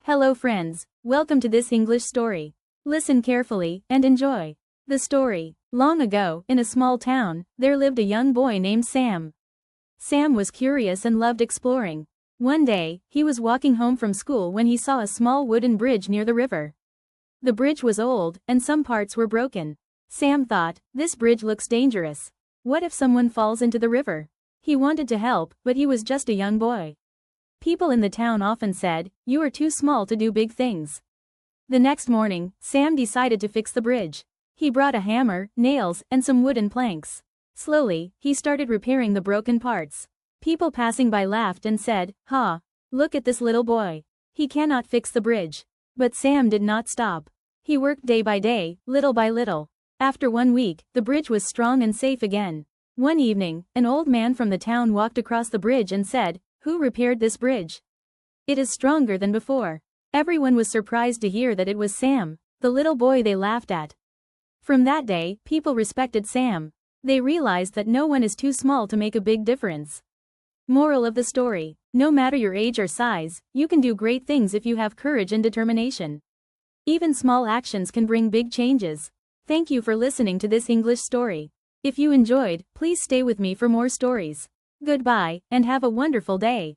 Hello friends, welcome to this English story. Listen carefully and enjoy. The story. Long ago, in a small town, there lived a young boy named Sam. Sam was curious and loved exploring. One day, he was walking home from school when he saw a small wooden bridge near the river. The bridge was old, and some parts were broken. Sam thought, this bridge looks dangerous. What if someone falls into the river? He wanted to help, but he was just a young boy. People in the town often said, "You are too small to do big things." The next morning, Sam decided to fix the bridge. He brought a hammer, nails, and some wooden planks. Slowly, he started repairing the broken parts. People passing by laughed and said, "Ha! Look at this little boy. He cannot fix the bridge." But Sam did not stop. He worked day by day, little by little. After 1 week, the bridge was strong and safe again. One evening, an old man from the town walked across the bridge and said, "Who repaired this bridge? It is stronger than before." Everyone was surprised to hear that it was Sam, the little boy they laughed at. From that day, people respected Sam. They realized that no one is too small to make a big difference. Moral of the story: no matter your age or size, you can do great things if you have courage and determination. Even small actions can bring big changes. Thank you for listening to this English story. If you enjoyed, please stay with me for more stories. Goodbye, and have a wonderful day.